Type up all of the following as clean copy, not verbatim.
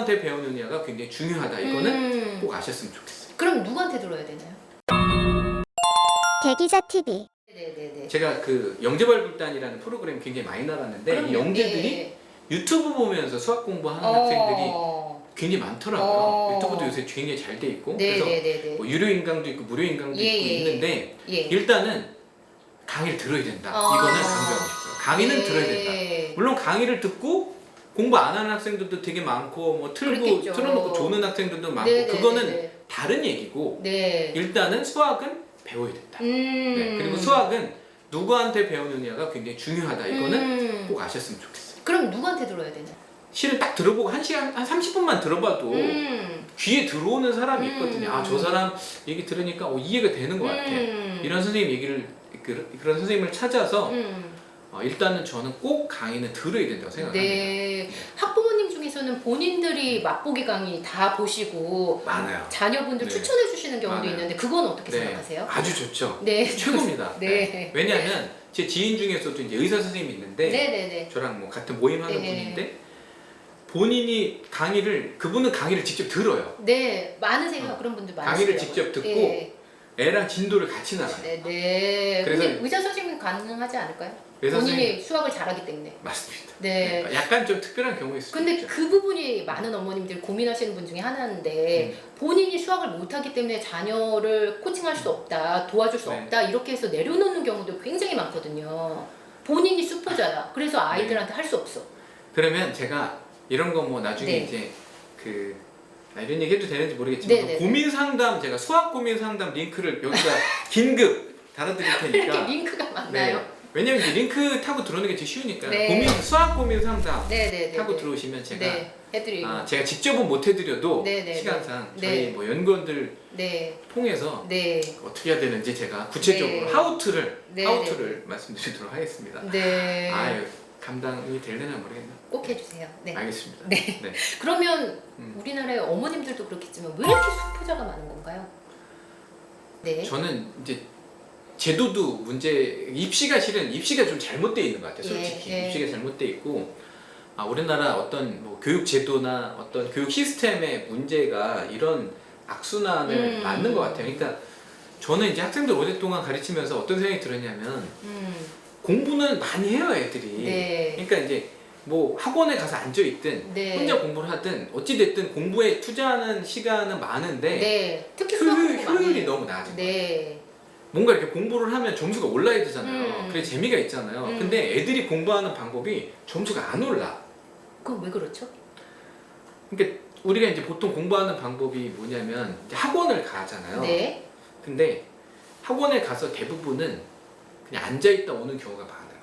누구한테 배우느냐가 굉장히 중요하다. 이거는 꼭 아셨으면 좋겠어요. 그럼 누구한테 들어야 되나요? 대기자 TV. 네네네. 제가 그 영재발굴단이라는 프로그램 굉장히 많이 나갔는데 이 그럼요. 영재들이 예. 유튜브 보면서 수학 공부하는 학생들이 굉장히 많더라고요. 유튜브도 요새 굉장히 잘 돼 있고 그래서 네네네네. 뭐 유료 인강도 있고 무료 인강도 있고 있는데 예. 일단은 강의를 들어야 된다. 아. 이거는 강조하고 싶어요. 강의는 들어야 된다. 물론 강의를 듣고 공부 안 하는 학생들도 되게 많고 뭐 그렇겠죠. 틀어놓고 조는 학생들도 많고 네네네네. 그거는 다른 얘기고 네. 일단은 수학은 배워야 된다. 네, 그리고 수학은 누구한테 배우느냐가 굉장히 중요하다. 이거는 꼭 아셨으면 좋겠어요. 그럼 누구한테 들어야 되나요? 실은 딱 들어보고 한 30분만 들어봐도 귀에 들어오는 사람이 있거든요. 아, 저 사람 얘기 들으니까 이해가 되는 것 같아. 이런 선생님 얘기를 그런 선생님을 찾아서 일단은 저는 꼭 강의는 들어야 된다고 생각합니다. 네. 학부모님 중에서는 본인들이 맛보기 강의 다 보시고 많아요. 자녀분들 네. 추천해 주시는 경우도 많아요. 있는데 그건 어떻게 네, 생각하세요? 아주 좋죠. 네. 최고입니다. 네. 왜냐하면 제 지인 중에서도 이제 의사 선생님이 있는데 네네네. 저랑 뭐 같은 모임하는 네. 분인데 본인이 그분은 강의를 직접 들어요. 네. 많으세요. 그런 분들 많으세요. 강의를 직접 듣고 네. 애랑 진도를 같이 나가요. 네. 그래서 근데 의사 선생님 가능하지 않을까요? 의사 본인이 선생님 수학을 잘하기 때문에. 맞습니다. 네. 약간 좀 특별한 경우일 수도 근데 있죠. 그 부분이 많은 어머님들이 고민하시는 분 중에 하나인데 본인이 수학을 못하기 때문에 자녀를 코칭할 수 없다, 도와줄 수 네. 없다 이렇게 해서 내려놓는 경우도 굉장히 많거든요. 본인이 수포자야. 그래서 아이들한테 할 수 없어. 그러면 제가 이런 거 뭐 나중에 네. 이제 이런 얘기 해도 되는지 모르겠지만 네, 네, 네. 고민 상담 제가 수학 고민 상담 링크를 여기다 긴급 달아드릴 이렇게 테니까 링크가 많나요? 네. 왜냐면 이제 링크 타고 들어오는 게 제일 쉬우니까 네. 수학 고민 상담 네네네. 타고 들어오시면 제가 네. 해드리고. 제가 직접은 못 해드려도 네, 네, 시간상 네. 저희 네. 뭐 연구원들 네. 통해서 네. 어떻게 해야 되는지 제가 구체적으로 네. 하우투를 네, 말씀드리도록 하겠습니다. 네. 아유, 감당이 될려나 모르겠네. 꼭 해주세요. 네. 알겠습니다. 네. 네. 그러면 우리나라의 어머님들도 그렇겠지만 왜 이렇게 수포자가 많은 건가요? 네. 저는 이제 제도도 입시가 좀 잘못되어 있는 것 같아요. 솔직히 예. 입시가 잘못되어 있고 우리나라 어떤 뭐 교육 제도나 어떤 교육 시스템의 문제가 이런 악순환을 맞는 것 같아요. 그러니까 저는 이제 학생들 오랫동안 가르치면서 어떤 생각이 들었냐면 공부는 많이 해요, 애들이. 네. 그러니까 이제 뭐 학원에 가서 앉아 있든 네. 혼자 공부를 하든 어찌 됐든 공부에 투자하는 시간은 많은데 네. 특히 수학 공부 많이 효율이 해요. 너무 낮은 거예요. 네. 뭔가 이렇게 공부를 하면 점수가 올라야 되잖아요. 그래 재미가 있잖아요. 음. 근데 애들이 공부하는 방법이 점수가 안 올라. 그건 왜 그렇죠? 그러니까 우리가 이제 보통 공부하는 방법이 뭐냐면 이제 학원을 가잖아요. 네. 근데 학원에 가서 대부분은 그냥 앉아 있다 오는 경우가 많아요.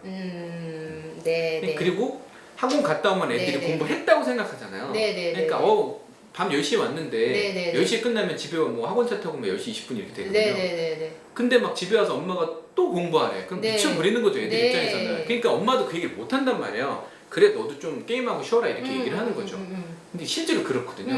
네. 네. 그리고 학원 갔다 오면 애들이 네, 네. 공부했다고 생각하잖아요. 네, 네, 그러니까 네. 밤 10시에 왔는데 네, 네, 네. 10시에 끝나면 집에 뭐 학원차 타고 뭐 10시 20분 이렇게 되거든요. 네네네. 근데 막 집에 와서 엄마가 또 공부하래. 그럼 네. 미쳐버리는 거죠, 애들 네. 입장에서는. 그러니까 엄마도 그 얘기를 못 한단 말이에요. 그래, 너도 좀 게임하고 쉬어라 이렇게 얘기를 하는 거죠. 근데 실제로 그렇거든요.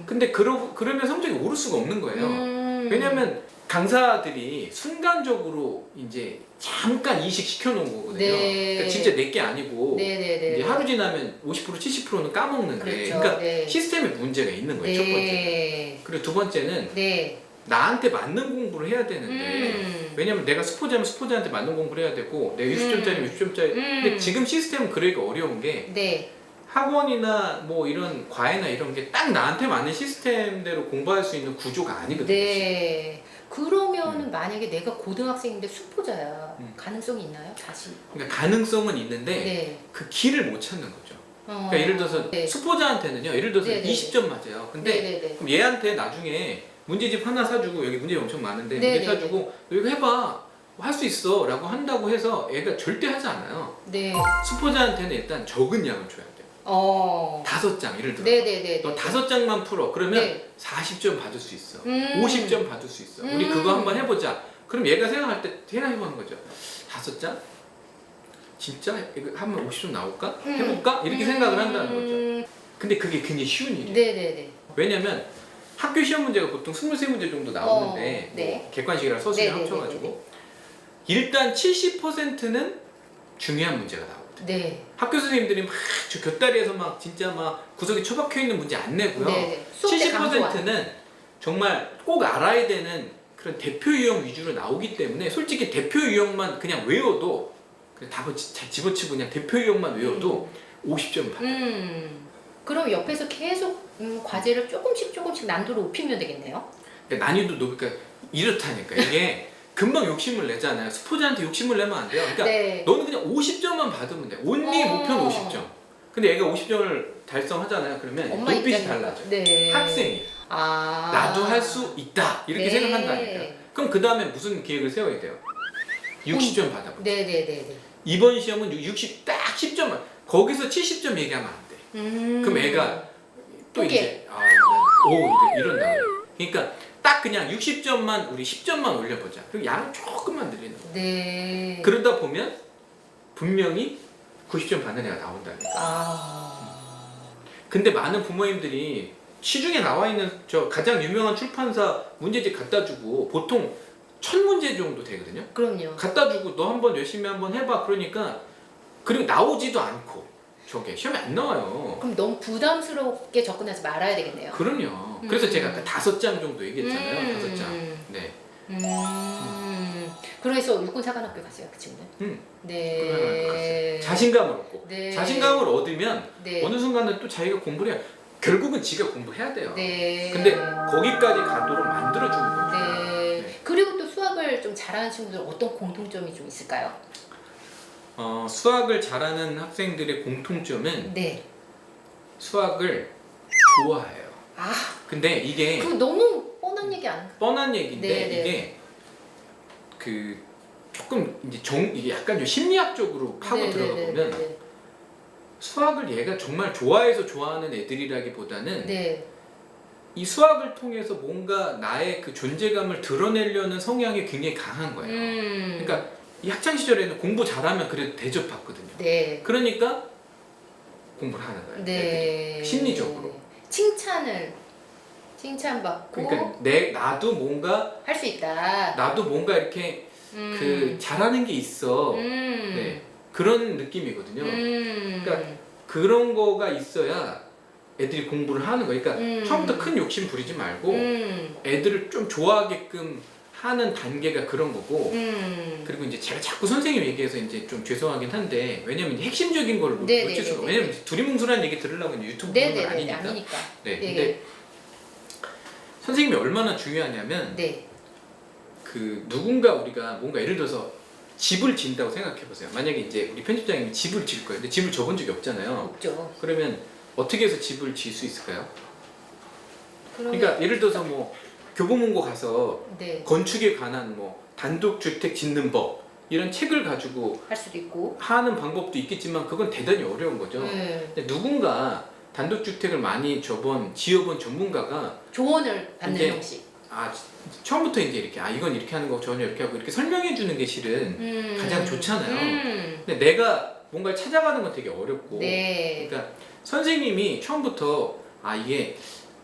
근데 그러면 성적이 오를 수가 없는 거예요. 왜냐면 강사들이 순간적으로 이제 잠깐 이식시켜 놓은 거거든요. 네. 그러니까 진짜 내게 아니고 네네네. 이제 하루 지나면 50% 70%는 까먹는데 그렇죠. 그러니까 네. 시스템에 문제가 있는 거예요. 첫 번째. 네. 그리고 두 번째는 네. 나한테 맞는 공부를 해야 되는데 왜냐면 내가 스포자면 스포자한테 맞는 공부를 해야 되고 내가 60점짜리면 60점짜리 근데 지금 시스템은 그러기가 어려운 게 네. 학원이나 뭐 이런 과외나 이런 게 딱 나한테 맞는 시스템대로 공부할 수 있는 구조가 아니거든요. 네. 그러면은 만약에 내가 고등학생인데 수포자야. 가능성이 있나요? 다시. 그러니까 가능성은 있는데 네. 그 길을 못 찾는 거죠. 그러니까 예를 들어서 네. 수포자한테는요. 예를 들어서 네네네. 20점 맞아요. 근데 네네네. 그럼 얘한테 나중에 문제집 하나 사주고 여기 문제 엄청 많은데 네네네. 문제 사주고 이거 해봐 할 수 있어 라고 한다고 해서 얘가 절대 하지 않아요. 네. 수포자한테는 일단 적은 양을 줘야 돼요. 5장 예를 들어 네네네. 너 5장만 풀어 그러면 네. 40점 받을 수 있어. 50점 받을 수 있어. 우리 음. 그거 한번 해보자. 그럼 얘가 생각할 때 생각해보는 거죠. 5장? 진짜? 이거 하면 50점 나올까? 해볼까? 이렇게 생각을 한다는 거죠. 근데 그게 굉장히 쉬운 일이에요. 네네네. 왜냐면 학교 시험 문제가 보통 23문제 정도 나오는데 네. 뭐 객관식이랑 서술이 네네네네네. 합쳐가지고 일단 70%는 중요한 문제가 나오거든요. 네. 학교 선생님들이 막 저 곁다리에서 막 진짜 막 구석에 처박혀 있는 문제 안 내고요. 네. 수업 때 강조하는. 70%는 정말 꼭 알아야 되는 그런 대표 유형 위주로 나오기 때문에 솔직히 대표 유형만 그냥 외워도 그냥 답을 잘 집어치고 그냥 대표 유형만 외워도 50점 받아요. 그럼 옆에서 계속 과제를 조금씩 난도를 높이면 되겠네요. 그러니까 난이도 높으니까 이렇다니까 이게 금방 욕심을 내잖아요. 스포자한테 욕심을 내면 안 돼요. 그러니까 네. 너는 그냥 50점만 받으면 돼. 온리 목표는 50점. 근데 얘가 50점을 달성하잖아요. 그러면 엄마 눈빛이 입장에서. 달라져. 네. 학생이 아. 나도 할 수 있다 이렇게 네. 생각한다니까. 그럼 그 다음에 무슨 계획을 세워야 돼요? 60점 받아보자. 네네네네. 이번 시험은 60 딱 10점만. 거기서 70점 얘기하면 안 돼. 그럼 애가 또 포기해. 이제 이런다. 그러니까 딱 그냥 60점만 우리 10점만 올려보자. 그리고 양을 조금만 늘리는 거. 네. 그러다 보면 분명히 90점 받는 애가 나온다니까. 근데 많은 부모님들이 시중에 나와 있는 저 가장 유명한 출판사 문제집 갖다 주고 보통 1000문제 정도 되거든요. 그럼요. 갖다 주고 너 한번 열심히 한번 해봐. 그러니까 그리고 나오지도 않고 저게 시험에 안 나와요. 그럼 너무 부담스럽게 접근하지 말아야 되겠네요. 그럼요. 그래서 제가 아까 5장 정도 얘기했잖아요. 5장. 네. 그래서 육군사관학교 갔어요, 그 친구는. 네. 자신감을 얻고 네. 자신감을 얻으면 네. 어느 순간은 또 자기가 공부를 해요. 결국은 지가 공부해야 돼요. 네. 근데 거기까지 가도록 만들어주는 거죠. 네. 그리고 또 수학을 좀 잘하는 친구들 어떤 공통점이 좀 있을까요? 수학을 잘하는 학생들의 공통점은 네. 수학을 좋아해요. 아, 근데 이게 그 너무 뻔한 얘기 아닌가? 뻔한 얘기인데 네, 네. 이게 그 조금 이제 이게 약간 좀 심리학적으로 파고 네, 들어가 네, 보면 네, 수학을 얘가 정말 좋아해서 좋아하는 애들이라기보다는 네. 이 수학을 통해서 뭔가 나의 그 존재감을 드러내려는 성향이 굉장히 강한 거예요. 그러니까 이 학창 시절에는 공부 잘하면 그래도 대접받거든요. 네. 그러니까 공부를 하는 거예요. 네. 애들이. 심리적으로. 칭찬받고 그러니까 나도 뭔가 할 수 있다. 이렇게 그 잘하는 게 있어. 네. 그런 느낌이거든요. 그러니까 그런 거가 있어야 애들이 공부를 하는 거예요. 그러니까 처음부터 큰 욕심 부리지 말고 애들을 좀 좋아하게끔 하는 단계가 그런 거고 그리고 이제 제가 자꾸 선생님 얘기해서 이제 좀 죄송하긴 한데 왜냐면 이제 핵심적인 걸 네, 놓칠 네, 수가 네, 왜냐면 네. 두리뭉술한 얘기 들으려고 이제 유튜브 보는 건 네네네. 아니니까. 아니니까. 네. 네. 근데 선생님이 얼마나 중요하냐면 네. 그 누군가 우리가 뭔가 예를 들어서 집을 진다고 생각해 보세요. 만약에 이제 우리 편집장님이 집을 질 거예요. 근데 집을 져본 적이 없잖아요. 없죠. 그러면 어떻게 해서 집을 질 수 있을까요? 그러면 그러니까 예를 들어서 뭐 교보문고 가서 네. 건축에 관한 뭐 단독주택 짓는 법 이런 책을 가지고 할 수도 있고. 하는 방법도 있겠지만 그건 대단히 어려운 거죠. 근데 누군가 단독주택을 많이 지어본 전문가가 조언을 받는 이제 형식. 처음부터 이제 이렇게 이건 이렇게 하는 거 저는 이렇게 하고 이렇게 설명해 주는 게 실은 가장 좋잖아요. 근데 내가 뭔가를 찾아가는 건 되게 어렵고 네. 그러니까 선생님이 처음부터 이게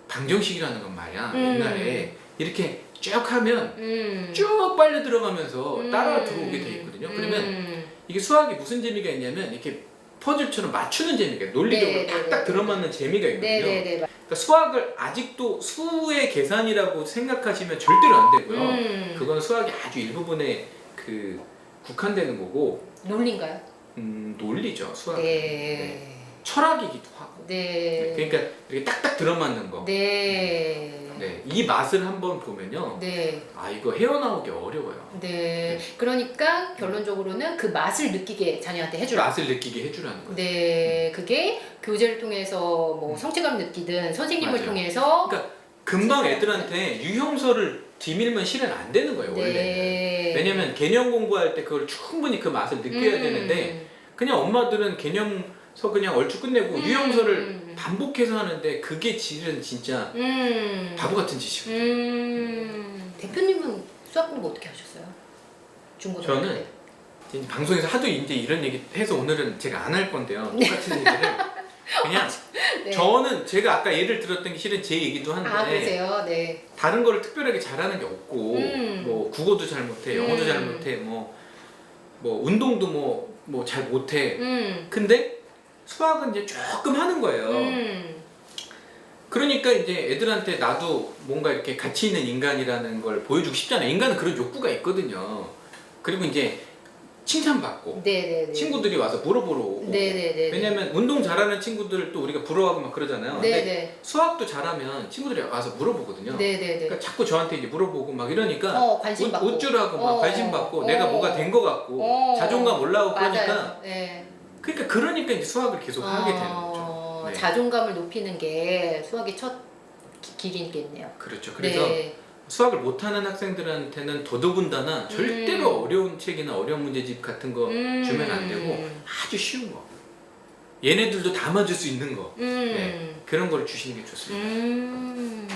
방정식이라는 건 말이야 옛날에 이렇게 쭉 하면 쭉 빨려 들어가면서 따라 들어오게 돼 있거든요. 그러면 이게 수학이 무슨 재미가 있냐면 이렇게 퍼즐처럼 맞추는 재미가 있어요. 논리적으로 네, 딱딱 네, 들어맞는 재미가 있거든요. 네네네. 그러니까 수학을 아직도 수의 계산이라고 생각하시면 절대로 안 되고요. 그건 수학의 아주 일부분에 그 국한되는 거고 논리인가요? 논리죠 수학은. 네. 철학이기도 하고. 네. 그러니까 이렇게 딱딱 들어맞는 거. 네. 네, 이 맛을 한번 보면요. 네. 이거 헤어나오기 어려워요. 네. 그러니까 결론적으로는 그 맛을 느끼게 자녀한테 해주라. 맛을 느끼게 해주라는 거죠. 네. 그게 교재를 통해서 뭐 성취감 느끼든 선생님을 맞아요. 통해서. 그러니까 금방 애들한테 유형설을 뒤밀면 실은 안 되는 거예요 원래는. 네. 왜냐면 개념 공부할 때 그걸 충분히 그 맛을 느껴야 되는데 그냥 엄마들은 개념서 그냥 얼추 끝내고 유형설을 반복해서 하는데 그게 실은 진짜 바보 같은 짓이거든요. 대표님은 수학 공부 어떻게 하셨어요? 중고등학교 저는 때. 이제 방송에서 하도 이제 이런 얘기 해서 오늘은 제가 안 할 건데요. 똑같은 얘기를 그냥 네. 저는 제가 아까 예를 들었던 게 실은 제 얘기도 한데 그러세요? 네. 다른 거를 특별하게 잘하는 게 없고 뭐 국어도 잘 못해 영어도 잘 못해 뭐 운동도 뭐 뭐 잘 못해. 근데 수학은 이제 조금 하는 거예요. 그러니까 이제 애들한테 나도 뭔가 이렇게 가치 있는 인간이라는 걸 보여주고 싶잖아요. 인간은 그런 욕구가 있거든요. 그리고 이제 칭찬받고 네네네. 친구들이 와서 물어보러 오고. 네네네. 왜냐면 운동 잘하는 친구들 또 우리가 부러워하고 막 그러잖아요. 근데 네네. 수학도 잘하면 친구들이 와서 물어보거든요. 네네네. 그러니까 자꾸 저한테 이제 물어보고 막 이러니까 관심 받고. 우쭐하고 막 관심 받고 내가 뭐가 된 것 같고 자존감 올라오고 그러니까 맞아요. 네. 그러니까 이제 수학을 계속 하게 되는 거죠. 네. 자존감을 높이는 게 수학의 첫 길이겠네요. 그렇죠. 그래서 네. 수학을 못하는 학생들한테는 더더군다나 절대로 어려운 책이나 어려운 문제집 같은 거 주면 안 되고 아주 쉬운 거. 얘네들도 다 맞을 수 있는 거. 네. 그런 걸 주시는 게 좋습니다.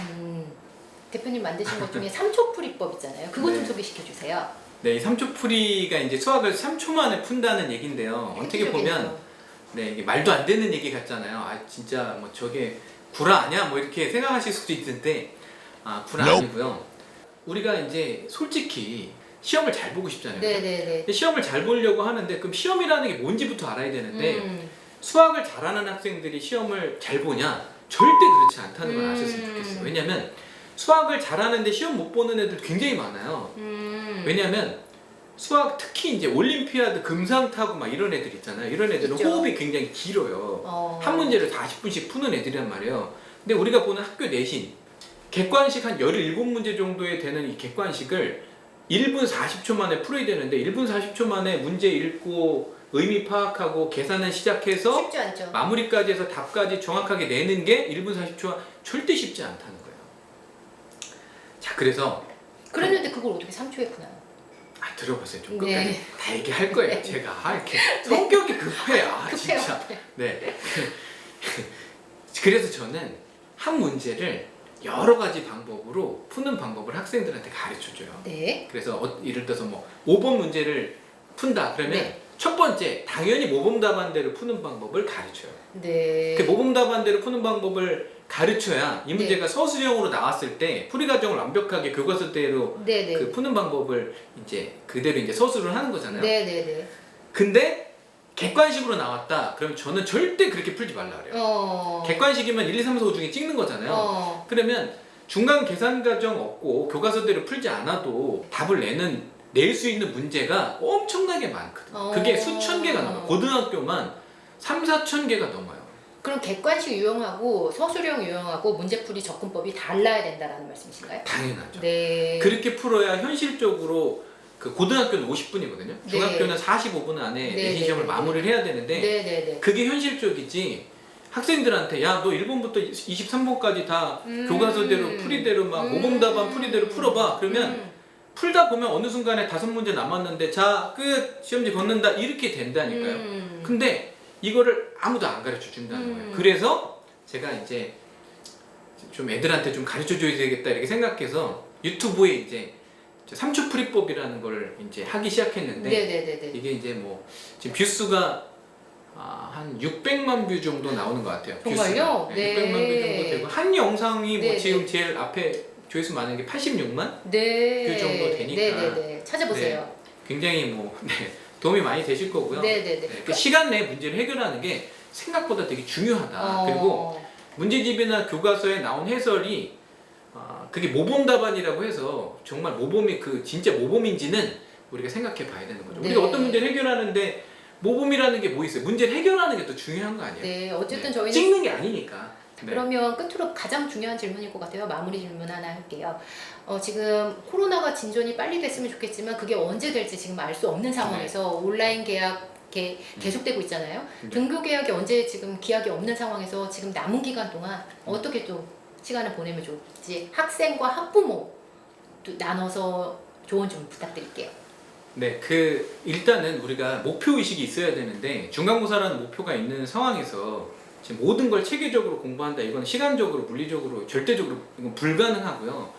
대표님 만드신 것 중에 3초 풀이법 있잖아요. 그거 좀 네. 소개시켜 주세요. 네, 이 3초 풀이가 이제 수학을 3초 만에 푼다는 얘기인데요. 어떻게 보면 네, 이게 말도 안 되는 얘기 같잖아요. 아, 진짜 뭐 저게 구라 아니야? 뭐 이렇게 생각하실 수도 있는데 구라 아니고요. 우리가 이제 솔직히 시험을 잘 보고 싶잖아요. 네네네. 근데 시험을 잘 보려고 하는데 그럼 시험이라는 게 뭔지부터 알아야 되는데 수학을 잘하는 학생들이 시험을 잘 보냐? 절대 그렇지 않다는 걸 아셨으면 좋겠어요. 왜냐면 수학을 잘하는데 시험 못 보는 애들 굉장히 많아요. 왜냐면 수학 특히 이제 올림피아드 금상 타고 막 이런 애들 있잖아요. 이런 애들은 있죠. 호흡이 굉장히 길어요. 한 문제를 40분씩 푸는 애들이란 말이에요. 근데 우리가 보는 학교 내신 객관식 한 17문제 정도에 되는 이 객관식을 1분 40초 만에 풀어야 되는데 1분 40초 만에 문제 읽고 의미 파악하고 계산을 시작해서 쉽지 않죠. 마무리까지 해서 답까지 정확하게 내는 게 1분 40초가 절대 쉽지 않다는 거예요. 자, 그래서 그랬는데 그걸 어떻게 3초에 푸나요? 들어보세요. 좀 네. 끝까지 다 얘기할 거예요. 제가 이렇게 성격이 급해. 급해요. 진짜. 네. 그래서 저는 한 문제를 여러 가지 방법으로 푸는 방법을 학생들한테 가르쳐줘요. 네. 그래서 예를 들어서 뭐 5번 문제를 푼다 그러면 네. 첫 번째 당연히 모범 답안대로 푸는 방법을 가르쳐요. 네. 그 모범 답안대로 푸는 방법을 가르쳐야 이 문제가 서술형으로 나왔을 때 풀이 과정을 완벽하게 교과서대로 네네. 그 푸는 방법을 이제 그대로 이제 서술을 하는 거잖아요. 네네네. 근데 객관식으로 나왔다. 그럼 저는 절대 그렇게 풀지 말라 그래요. 객관식이면 1, 2, 3, 4, 5 중에 찍는 거잖아요. 그러면 중간 계산 과정 없고 교과서대로 풀지 않아도 답을 낼 수 있는 문제가 엄청나게 많거든요. 그게 수천 개가 넘어요. 고등학교만 3, 4천 개가 넘어요. 그럼 객관식 유형하고 서술형 유형하고 문제풀이 접근법이 달라야 된다라는 말씀이신가요? 당연하죠. 네. 그렇게 풀어야 현실적으로 그 고등학교는 50분이거든요. 중학교는 45분 안에 내신 시험을 마무리를 해야 되는데 네네네. 그게 현실적이지. 학생들한테 야 너 1번부터 23번까지 다 교과서대로 풀이대로 막 모범답안 풀이대로 풀어봐. 그러면 풀다 보면 어느 순간에 5문제 남았는데 자 끝 시험지 걷는다 이렇게 된다니까요. 근데 이거를 아무도 안 가르쳐 준다는 거예요. 그래서 제가 이제 좀 애들한테 좀 가르쳐 줘야 되겠다 이렇게 생각해서 유튜브에 이제 3초 풀이법이라는 걸 이제 하기 시작했는데 네네네네. 이게 이제 뭐 지금 뷰수가 한 600만 뷰 정도 나오는 것 같아요. 정말요? 뷰수가. 네. 600만 뷰 정도 되고 한 영상이 뭐 네, 지금 네. 제일 앞에 조회수 많은 게 86만 네. 그 정도 되니까. 네네네. 찾아보세요. 굉장히 뭐 도움이 많이 되실 거고요. 네네네. 그 시간 내에 문제를 해결하는 게 생각보다 되게 중요하다. 그리고 문제집이나 교과서에 나온 해설이 그게 모범 답안이라고 해서 정말 모범이 그 진짜 모범인지는 우리가 생각해 봐야 되는 거죠. 네. 우리가 어떤 문제를 해결하는데 모범이라는 게 뭐 있어요? 문제를 해결하는 게 더 중요한 거 아니에요? 네. 어쨌든 네. 저희는 찍는 게 아니니까. 네. 그러면 끝으로 가장 중요한 질문일 것 같아요. 마무리 질문 하나 할게요. 지금 코로나가 진전이 빨리 됐으면 좋겠지만 그게 언제 될지 지금 알 수 없는 상황에서 온라인 계약 계속되고 있잖아요. 등교 계약이 언제 지금 기약이 없는 상황에서 지금 남은 기간 동안 어떻게 또 시간을 보내면 좋을지 학생과 학부모 또 나눠서 조언 좀 부탁드릴게요. 네, 일단은 우리가 목표 의식이 있어야 되는데 중간고사라는 목표가 있는 상황에서 지금 모든 걸 체계적으로 공부한다. 이건 시간적으로, 물리적으로, 절대적으로 이건 불가능하고요.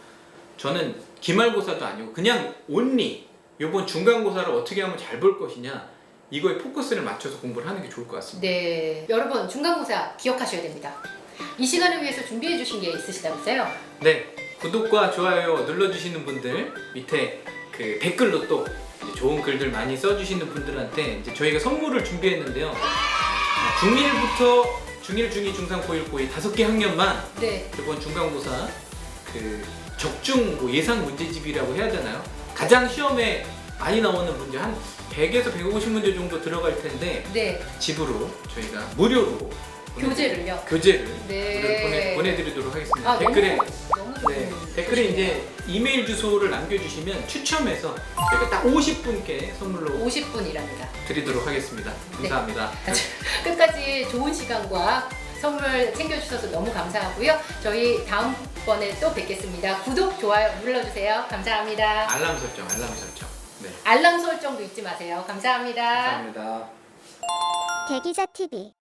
저는 기말고사도 아니고 그냥 온리 이번 중간고사를 어떻게 하면 잘 볼 것이냐 이거에 포커스를 맞춰서 공부를 하는 게 좋을 것 같습니다. 네, 여러분 중간고사 기억하셔야 됩니다. 이 시간을 위해서 준비해 주신 게 있으시다면서요? 네, 구독과 좋아요 눌러주시는 분들 밑에 그 댓글로 또 이제 좋은 글들 많이 써주시는 분들한테 이제 저희가 선물을 준비했는데요. 중1부터 중1, 중2, 중3, 고1, 고2 5개 학년만 네. 이번 중간고사 그 적중 뭐 예상 문제집이라고 해야 되나요? 가장 시험에 많이 나오는 문제 한 100에서 150문제 정도 들어갈 텐데 네. 집으로 저희가 무료로 교재를요? 교재를 네. 무료로 보내드리도록 하겠습니다. 아, 댓글에 너무 좋은 네, 댓글에 이제 이메일 주소를 남겨주시면 추첨해서 저희가 딱 50분께 선물로 50분이랍니다. 드리도록 하겠습니다. 감사합니다. 끝까지 좋은 시간과 선물 챙겨주셔서 너무 감사하고요. 저희 다음번에 또 뵙겠습니다. 구독, 좋아요 눌러주세요. 감사합니다. 알람 설정, 알람 설정. 네, 알람 설정도 잊지 마세요. 감사합니다. 감사합니다. 대기자 TV